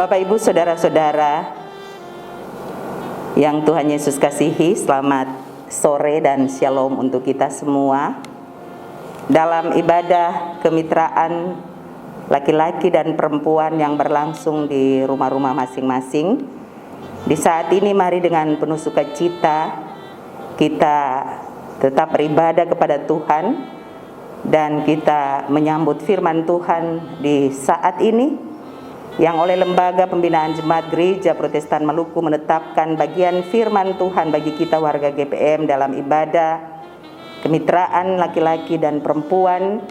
Bapak, Ibu, Saudara-saudara yang Tuhan Yesus kasihi, selamat sore dan shalom untuk kita semua. Dalam ibadah kemitraan laki-laki dan perempuan yang berlangsung di rumah-rumah masing-masing, di saat ini mari dengan penuh sukacita kita tetap beribadah kepada Tuhan dan kita menyambut firman Tuhan di saat ini yang oleh Lembaga Pembinaan Jemaat Gereja Protestan Maluku menetapkan bagian firman Tuhan bagi kita warga GPM dalam ibadah kemitraan laki-laki dan perempuan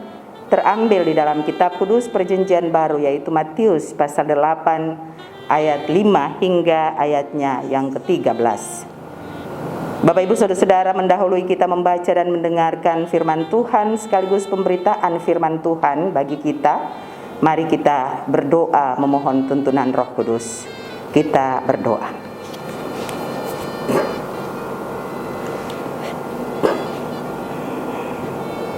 terambil di dalam kitab Kudus Perjanjian Baru, yaitu Matius pasal 8 ayat 5 hingga ayatnya yang ke-13. Bapak, Ibu, Saudara-saudara, mendahului kita membaca dan mendengarkan firman Tuhan sekaligus pemberitaan firman Tuhan bagi kita. Mari kita berdoa memohon tuntunan Roh Kudus. Kita berdoa.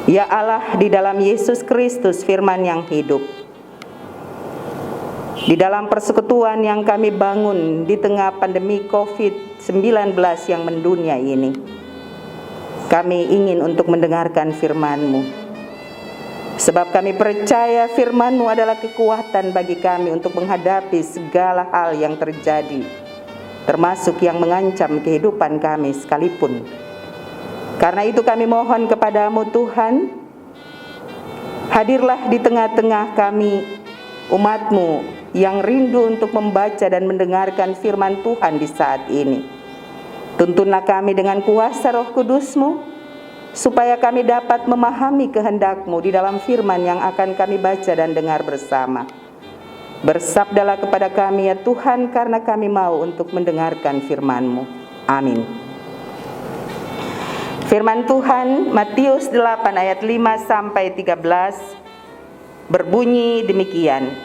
Ya Allah, di dalam Yesus Kristus firman yang hidup, di dalam persekutuan yang kami bangun di tengah pandemi COVID-19 yang mendunia ini, kami ingin untuk mendengarkan firman-Mu. Sebab kami percaya firman-Mu adalah kekuatan bagi kami untuk menghadapi segala hal yang terjadi, termasuk yang mengancam kehidupan kami sekalipun. Karena itu kami mohon kepada-Mu Tuhan, hadirlah di tengah-tengah kami, umat-Mu yang rindu untuk membaca dan mendengarkan firman Tuhan di saat ini. Tuntunlah kami dengan kuasa Roh Kudus-Mu, supaya kami dapat memahami kehendak-Mu di dalam firman yang akan kami baca dan dengar bersama. Bersabdalah kepada kami ya Tuhan, karena kami mau untuk mendengarkan firman-Mu. Amin. Firman Tuhan Matius 8 ayat 5 sampai 13 berbunyi demikian.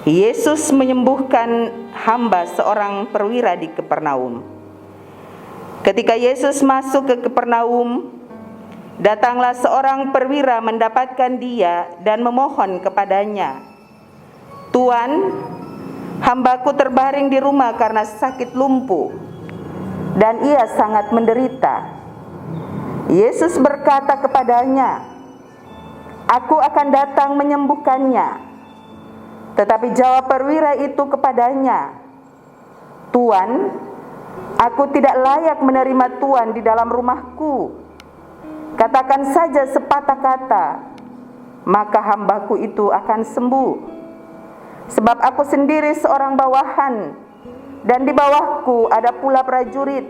Yesus menyembuhkan hamba seorang perwira di Kapernaum. Ketika Yesus masuk ke Kapernaum, datanglah seorang perwira mendapatkan dia dan memohon kepadanya, "Tuan, hambaku terbaring di rumah karena sakit lumpuh, dan ia sangat menderita." Yesus berkata kepadanya, "Aku akan datang menyembuhkannya." Tetapi jawab perwira itu kepadanya, "Tuan, aku tidak layak menerima Tuan di dalam rumahku. Katakan saja sepatah kata, maka hambaku itu akan sembuh. Sebab aku sendiri seorang bawahan, dan di bawahku ada pula prajurit.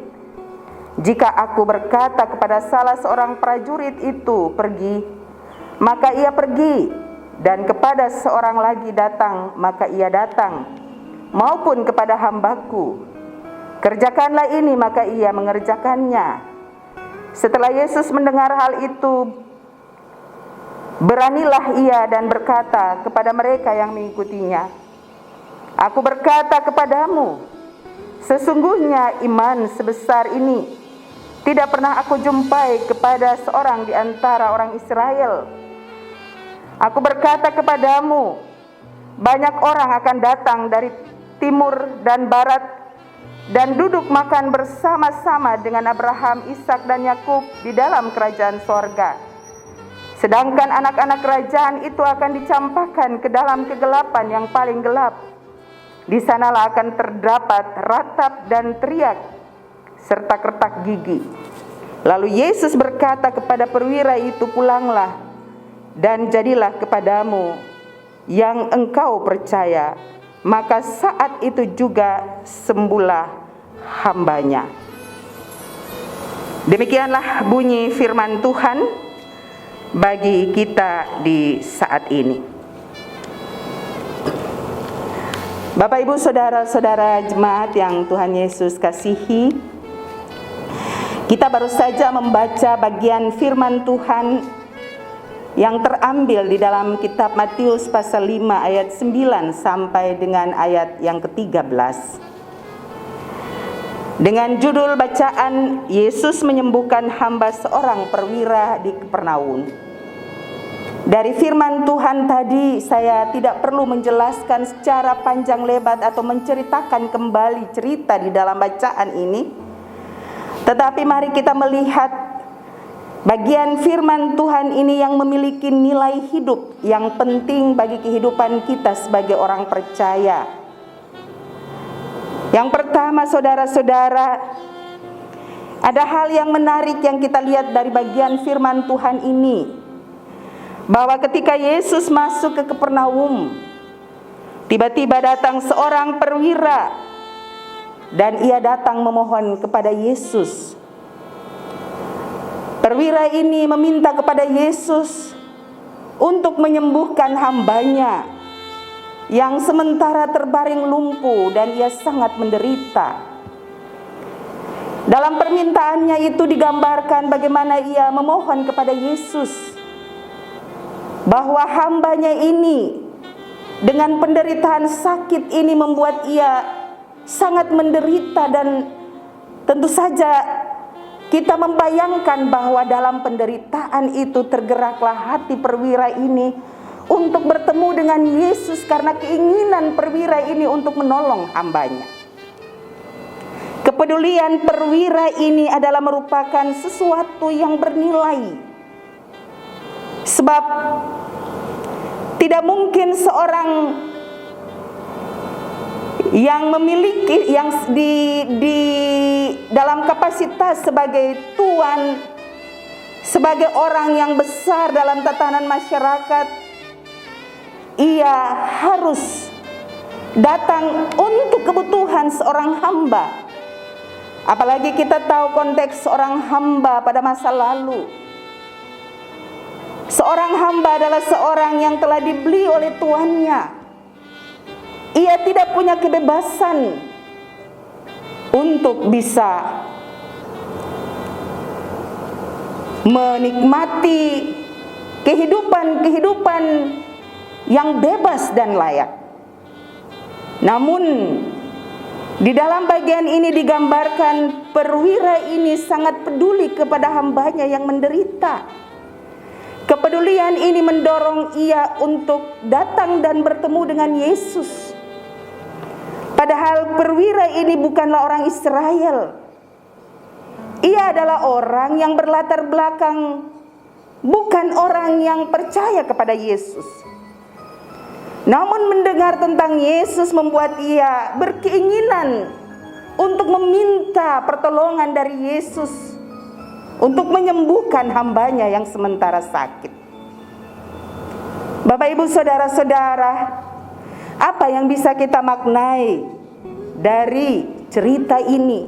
Jika aku berkata kepada salah seorang prajurit itu, 'Pergi,' maka ia pergi, dan kepada seorang lagi, 'Datang,' maka ia datang, maupun kepada hambaku, 'Kerjakanlah ini,' maka ia mengerjakannya." Setelah Yesus mendengar hal itu, beranilah ia dan berkata kepada mereka yang mengikutinya, "Aku berkata kepadamu, sesungguhnya iman sebesar ini tidak pernah aku jumpai kepada seorang di antara orang Israel. Aku berkata kepadamu, banyak orang akan datang dari timur dan barat dan duduk makan bersama-sama dengan Abraham, Ishak, dan Yakub di dalam kerajaan sorga. Sedangkan anak-anak kerajaan itu akan dicampakkan ke dalam kegelapan yang paling gelap. Di sanalah akan terdapat ratap dan teriak, serta kertak gigi." Lalu Yesus berkata kepada perwira itu, "Pulanglah, dan jadilah kepadamu yang engkau percaya." Maka saat itu juga sembuhlah hambanya. Demikianlah bunyi firman Tuhan bagi kita di saat ini. Bapak, Ibu, Saudara-saudara jemaat yang Tuhan Yesus kasihi, kita baru saja membaca bagian firman Tuhan yang terambil di dalam kitab Matius pasal 5 ayat 9 sampai dengan ayat yang ke-13. Dengan judul bacaan, Yesus menyembuhkan hamba seorang perwira di Kapernaum. Dari firman Tuhan tadi, saya tidak perlu menjelaskan secara panjang lebar atau menceritakan kembali cerita di dalam bacaan ini. Tetapi mari kita melihat bagian firman Tuhan ini yang memiliki nilai hidup yang penting bagi kehidupan kita sebagai orang percaya. Yang pertama, saudara-saudara, ada hal yang menarik yang kita lihat dari bagian firman Tuhan ini, bahwa ketika Yesus masuk ke Kapernaum, tiba-tiba datang seorang perwira dan ia datang memohon kepada Yesus. Perwira ini meminta kepada Yesus untuk menyembuhkan hambanya yang sementara terbaring lumpuh dan ia sangat menderita. Dalam permintaannya itu digambarkan bagaimana ia memohon kepada Yesus bahwa hambanya ini dengan penderitaan sakit ini membuat ia sangat menderita, dan tentu saja kita membayangkan bahwa dalam penderitaan itu tergeraklah hati perwira ini untuk bertemu dengan Yesus karena keinginan perwira ini untuk menolong hambanya. Kepedulian perwira ini adalah merupakan sesuatu yang bernilai, sebab tidak mungkin seorang yang memiliki di dalam kapasitas sebagai tuan, sebagai orang yang besar dalam tatanan masyarakat, ia harus datang untuk kebutuhan seorang hamba. Apalagi kita tahu konteks seorang hamba pada masa lalu. Seorang hamba adalah seorang yang telah dibeli oleh tuannya. Ia tidak punya kebebasan untuk bisa menikmati kehidupan yang bebas dan layak. Namun di dalam bagian ini digambarkan perwira ini sangat peduli kepada hambanya yang menderita. Kepedulian ini mendorong ia untuk datang dan bertemu dengan Yesus. Padahal perwira ini bukanlah orang Israel. Ia adalah orang yang berlatar belakang, bukan orang yang percaya kepada Yesus. Namun mendengar tentang Yesus membuat ia berkeinginan untuk meminta pertolongan dari Yesus untuk menyembuhkan hambanya yang sementara sakit. Bapak, Ibu, saudara-saudara, apa yang bisa kita maknai dari cerita ini?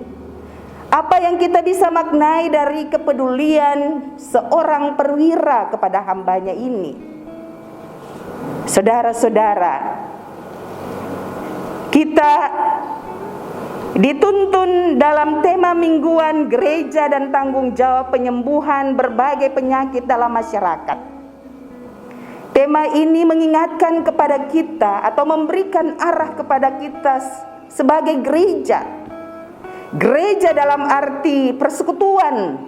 Apa yang kita bisa maknai dari kepedulian seorang perwira kepada hambanya ini? Saudara-saudara, kita dituntun dalam tema mingguan gereja dan tanggung jawab penyembuhan berbagai penyakit dalam masyarakat. Tema ini mengingatkan kepada kita atau memberikan arah kepada kita sebagai gereja. Gereja dalam arti persekutuan.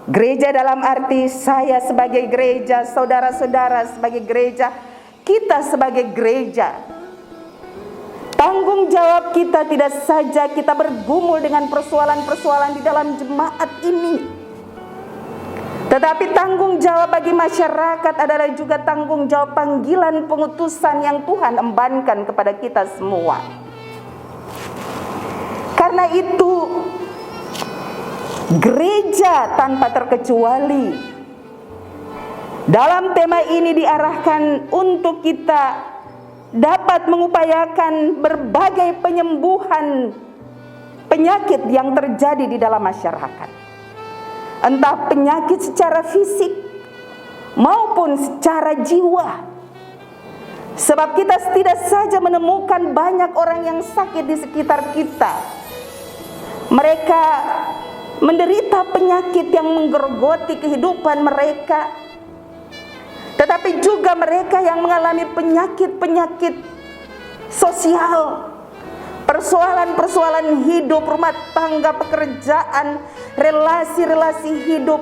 Gereja dalam arti saya sebagai gereja, saudara-saudara sebagai gereja, kita sebagai gereja. Tanggung jawab kita tidak saja kita bergumul dengan persoalan-persoalan di dalam jemaat ini, tetapi tanggung jawab bagi masyarakat adalah juga tanggung jawab panggilan pengutusan yang Tuhan embankan kepada kita semua. Karena itu, gereja tanpa terkecuali dalam tema ini diarahkan untuk kita dapat mengupayakan berbagai penyembuhan penyakit yang terjadi di dalam masyarakat. Entah penyakit secara fisik maupun secara jiwa. Sebab kita tidak saja menemukan banyak orang yang sakit di sekitar kita. Mereka menderita penyakit yang menggerogoti kehidupan mereka, tetapi juga mereka yang mengalami penyakit-penyakit sosial, persoalan-persoalan hidup, rumah tangga, pekerjaan, relasi-relasi hidup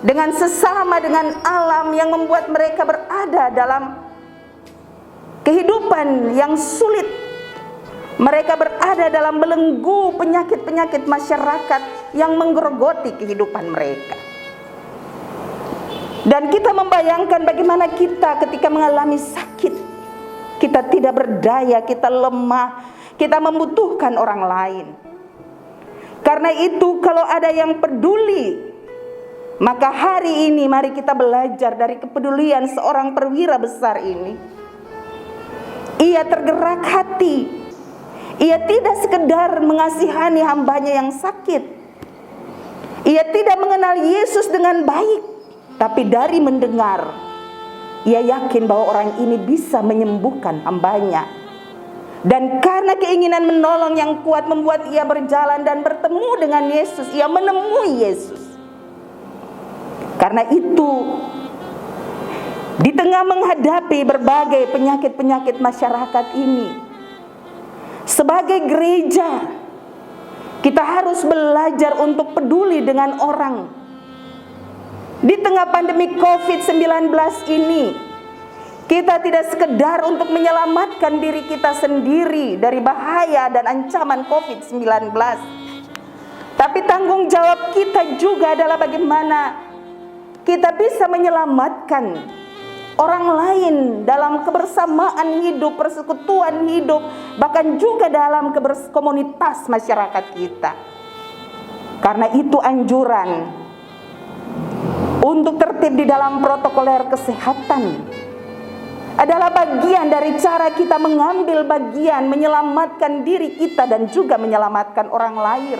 dengan sesama, dengan alam yang membuat mereka berada dalam kehidupan yang sulit. Mereka berada dalam belenggu penyakit-penyakit masyarakat yang menggerogoti kehidupan mereka. Dan kita membayangkan bagaimana kita ketika mengalami sakit, kita tidak berdaya, kita lemah, kita membutuhkan orang lain. Karena itu kalau ada yang peduli, maka hari ini mari kita belajar dari kepedulian seorang perwira besar ini. Ia tergerak hati. Ia tidak sekedar mengasihani hambanya yang sakit. Ia tidak mengenal Yesus dengan baik, tapi dari mendengar, ia yakin bahwa orang ini bisa menyembuhkan hambanya. Dan karena keinginan menolong yang kuat membuat ia berjalan dan bertemu dengan Yesus. Ia menemui Yesus. Karena itu, di tengah menghadapi berbagai penyakit-penyakit masyarakat ini, sebagai gereja, kita harus belajar untuk peduli dengan orang. Di tengah pandemi COVID-19 ini, kita tidak sekedar untuk menyelamatkan diri kita sendiri dari bahaya dan ancaman COVID-19. Tapi tanggung jawab kita juga adalah bagaimana kita bisa menyelamatkan orang lain dalam kebersamaan hidup, persekutuan hidup, bahkan juga dalam komunitas masyarakat kita. Karena itu anjuran untuk tertib di dalam protokoler kesehatan adalah bagian dari cara kita mengambil bagian menyelamatkan diri kita dan juga menyelamatkan orang lain.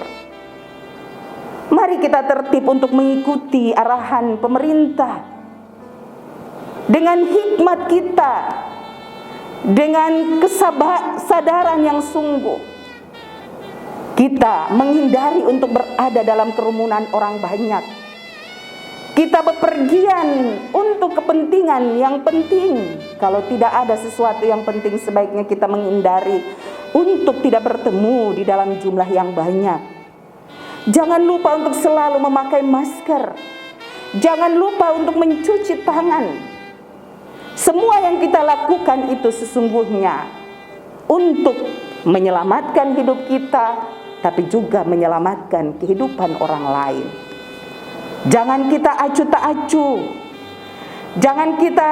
Mari kita tertib untuk mengikuti arahan pemerintah dengan hikmat kita, dengan kesadaran yang sungguh. Kita menghindari untuk berada dalam kerumunan orang banyak. Kita bepergian untuk kepentingan yang penting. Kalau tidak ada sesuatu yang penting, sebaiknya kita menghindari untuk tidak bertemu di dalam jumlah yang banyak. Jangan lupa untuk selalu memakai masker. Jangan lupa untuk mencuci tangan. Semua yang kita lakukan itu sesungguhnya untuk menyelamatkan hidup kita, tapi juga menyelamatkan kehidupan orang lain. Jangan kita acuh tak acuh. Jangan kita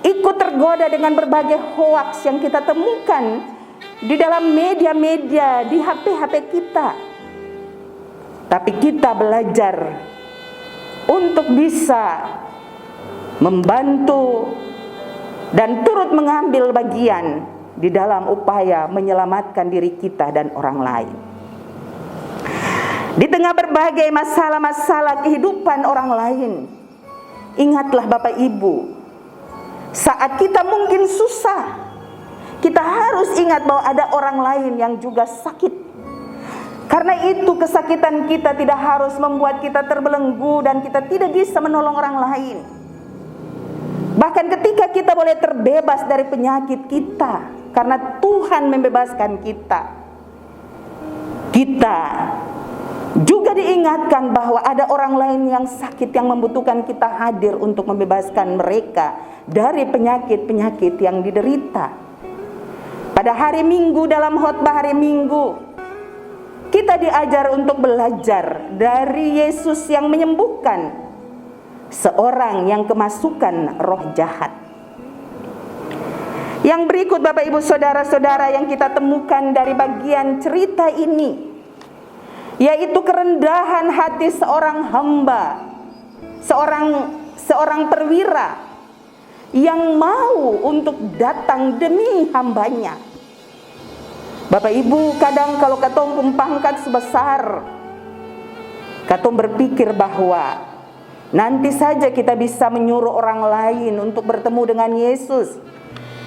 ikut tergoda dengan berbagai hoaks yang kita temukan di dalam media-media, di HP-HP kita. Tapi kita belajar untuk bisa membantu dan turut mengambil bagian di dalam upaya menyelamatkan diri kita dan orang lain. Di tengah berbagai masalah-masalah kehidupan orang lain, ingatlah Bapak Ibu, saat kita mungkin susah, kita harus ingat bahwa ada orang lain yang juga sakit. Karena itu kesakitan kita tidak harus membuat kita terbelenggu dan kita tidak bisa menolong orang lain. Bahkan ketika kita boleh terbebas dari penyakit kita, karena Tuhan membebaskan kita, kita juga diingatkan bahwa ada orang lain yang sakit yang membutuhkan kita hadir untuk membebaskan mereka dari penyakit-penyakit yang diderita. Pada hari Minggu, dalam khotbah hari Minggu, kita diajar untuk belajar dari Yesus yang menyembuhkan seorang yang kemasukan roh jahat. Yang berikut Bapak Ibu Saudara-saudara yang kita temukan dari bagian cerita ini, yaitu kerendahan hati seorang hamba, seorang perwira yang mau untuk datang demi hambanya. Bapak Ibu, kadang kalau katong pangkat sebesar, katong berpikir bahwa nanti saja kita bisa menyuruh orang lain untuk bertemu dengan Yesus.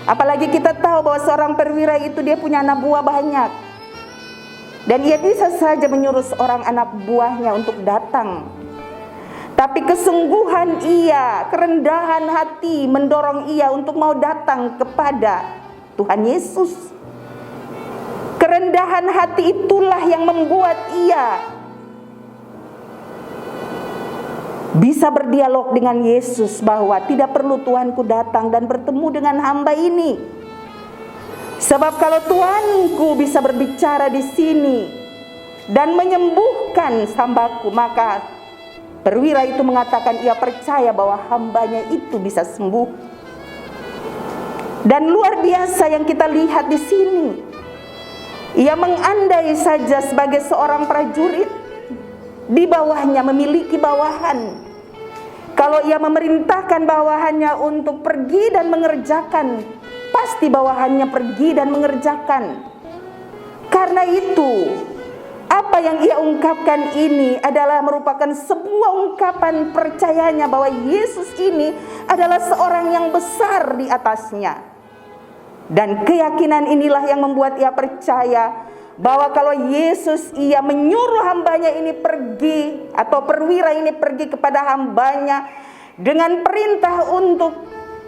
Apalagi kita tahu bahwa seorang perwira itu dia punya anak buah banyak. Dan ia bisa saja menyuruh seorang anak buahnya untuk datang. Tapi kesungguhan ia, kerendahan hati mendorong ia untuk mau datang kepada Tuhan Yesus. Kerendahan hati itulah yang membuat ia bisa berdialog dengan Yesus bahwa tidak perlu Tuanku datang dan bertemu dengan hamba ini. Sebab kalau Tuanku bisa berbicara di sini dan menyembuhkan hambaku, maka perwira itu mengatakan ia percaya bahwa hambanya itu bisa sembuh. Dan luar biasa yang kita lihat di sini, ia mengandai saja sebagai seorang prajurit, di bawahnya memiliki bawahan. Kalau ia memerintahkan bawahannya untuk pergi dan mengerjakan, pasti bawahannya pergi dan mengerjakan. Karena itu, apa yang ia ungkapkan ini adalah merupakan sebuah ungkapan percayanya bahwa Yesus ini adalah seorang yang besar di atasnya. Dan keyakinan inilah yang membuat ia percaya bahwa kalau Yesus ia menyuruh hambanya ini pergi, atau perwira ini pergi kepada hambanya dengan perintah untuk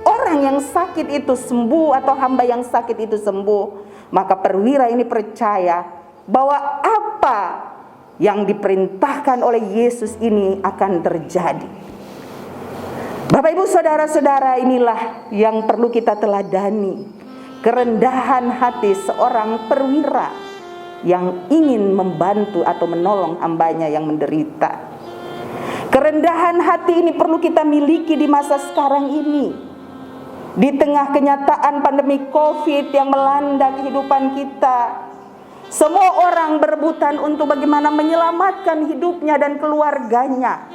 orang yang sakit itu sembuh atau hamba yang sakit itu sembuh, maka perwira ini percaya bahwa apa yang diperintahkan oleh Yesus ini akan terjadi. Bapak Ibu saudara-saudara, inilah yang perlu kita teladani. Kerendahan hati seorang perwira yang ingin membantu atau menolong hambanya yang menderita. Kerendahan hati ini perlu kita miliki di masa sekarang ini. Di tengah kenyataan pandemi COVID yang melanda kehidupan kita, semua orang berebutan untuk bagaimana menyelamatkan hidupnya dan keluarganya.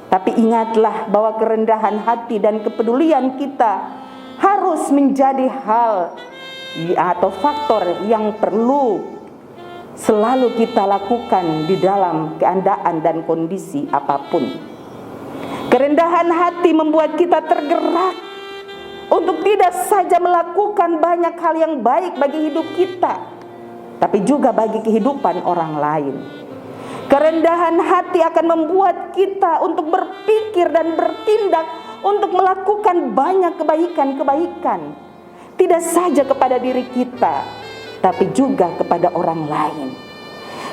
Tapi ingatlah bahwa kerendahan hati dan kepedulian kita harus menjadi hal atau faktor yang perlu selalu kita lakukan di dalam keadaan dan kondisi apapun. Kerendahan hati membuat kita tergerak untuk tidak saja melakukan banyak hal yang baik bagi hidup kita, tapi juga bagi kehidupan orang lain. Kerendahan hati akan membuat kita untuk berpikir dan bertindak untuk melakukan banyak kebaikan-kebaikan, tidak saja kepada diri kita, tapi juga kepada orang lain.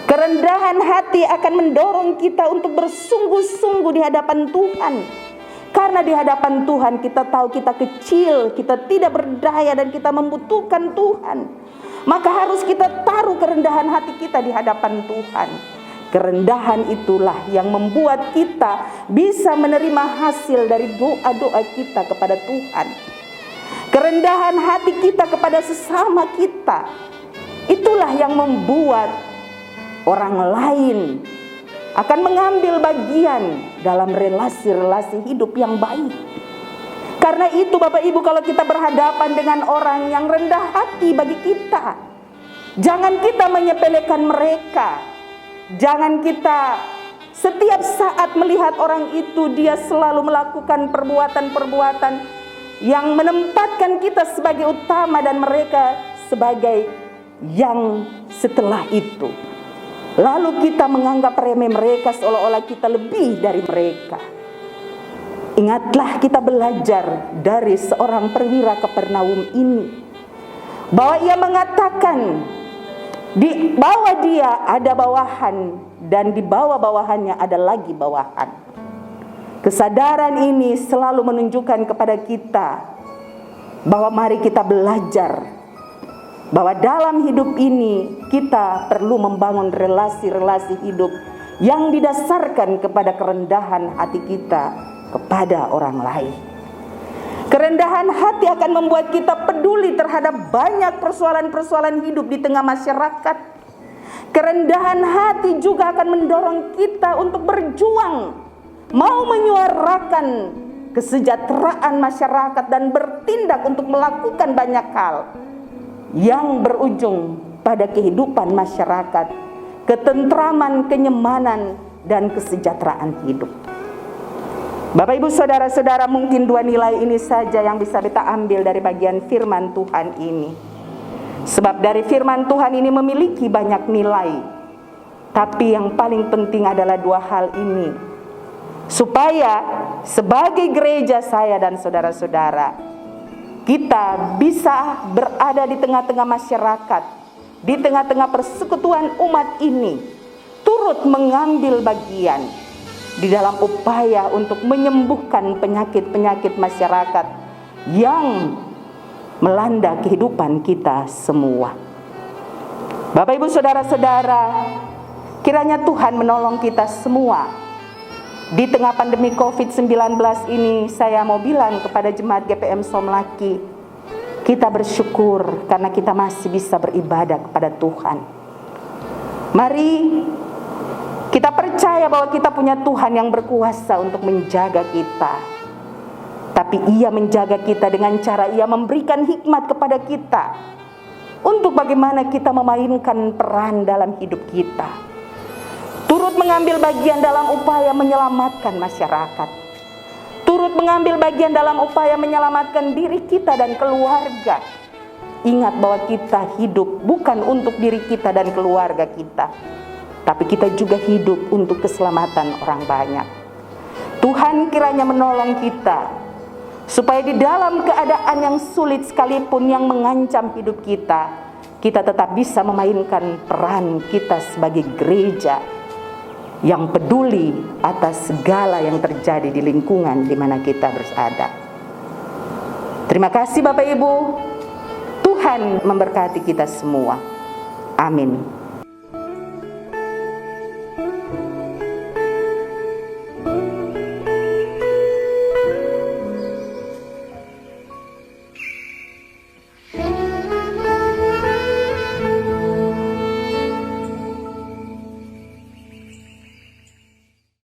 Kerendahan hati akan mendorong kita untuk bersungguh-sungguh di hadapan Tuhan. Karena di hadapan Tuhan kita tahu kita kecil, kita tidak berdaya dan kita membutuhkan Tuhan. Maka harus kita taruh kerendahan hati kita di hadapan Tuhan. Kerendahan itulah yang membuat kita bisa menerima hasil dari doa-doa kita kepada Tuhan. Kerendahan hati kita kepada sesama kita, itulah yang membuat orang lain akan mengambil bagian dalam relasi-relasi hidup yang baik. Karena itu Bapak Ibu, kalau kita berhadapan dengan orang yang rendah hati bagi kita, jangan kita menyepelekan mereka. Jangan kita setiap saat melihat orang itu dia selalu melakukan perbuatan-perbuatan yang menempatkan kita sebagai utama dan mereka sebagai yang setelah itu. Lalu kita menganggap remeh mereka seolah-olah kita lebih dari mereka. Ingatlah kita belajar dari seorang perwira Kapernaum ini, bahwa ia mengatakan di bawah dia ada bawahan dan di bawah bawahannya ada lagi bawahan. Kesadaran ini selalu menunjukkan kepada kita bahwa mari kita belajar bahwa dalam hidup ini kita perlu membangun relasi-relasi hidup yang didasarkan kepada kerendahan hati kita kepada orang lain. Kerendahan hati akan membuat kita peduli terhadap banyak persoalan-persoalan hidup di tengah masyarakat. Kerendahan hati juga akan mendorong kita untuk berjuang, mau menyuarakan kesejahteraan masyarakat dan bertindak untuk melakukan banyak hal yang berujung pada kehidupan masyarakat, ketentraman, kenyamanan, dan kesejahteraan hidup. Bapak Ibu saudara-saudara, mungkin dua nilai ini saja yang bisa kita ambil dari bagian firman Tuhan ini. Sebab dari firman Tuhan ini memiliki banyak nilai, tapi yang paling penting adalah dua hal ini. Supaya sebagai gereja saya dan saudara-saudara, kita bisa berada di tengah-tengah masyarakat, di tengah-tengah persekutuan umat ini, turut mengambil bagian di dalam upaya untuk menyembuhkan penyakit-penyakit masyarakat yang melanda kehidupan kita semua. Bapak, Ibu, Saudara-saudara, kiranya Tuhan menolong kita semua. Di tengah pandemi COVID-19 ini, saya mau bilang kepada jemaat GPM Somlaki, kita bersyukur karena kita masih bisa beribadah kepada Tuhan. Mari kita percaya bahwa kita punya Tuhan yang berkuasa untuk menjaga kita. Tapi Ia menjaga kita dengan cara Ia memberikan hikmat kepada kita untuk bagaimana kita memainkan peran dalam hidup kita, turut mengambil bagian dalam upaya menyelamatkan masyarakat, turut mengambil bagian dalam upaya menyelamatkan diri kita dan keluarga. Ingat bahwa kita hidup bukan untuk diri kita dan keluarga kita, tapi kita juga hidup untuk keselamatan orang banyak. Tuhan kiranya menolong kita supaya di dalam keadaan yang sulit sekalipun yang mengancam hidup kita, kita tetap bisa memainkan peran kita sebagai gereja yang peduli atas segala yang terjadi di lingkungan di mana kita berada. Terima kasih Bapak Ibu. Tuhan memberkati kita semua. Amin.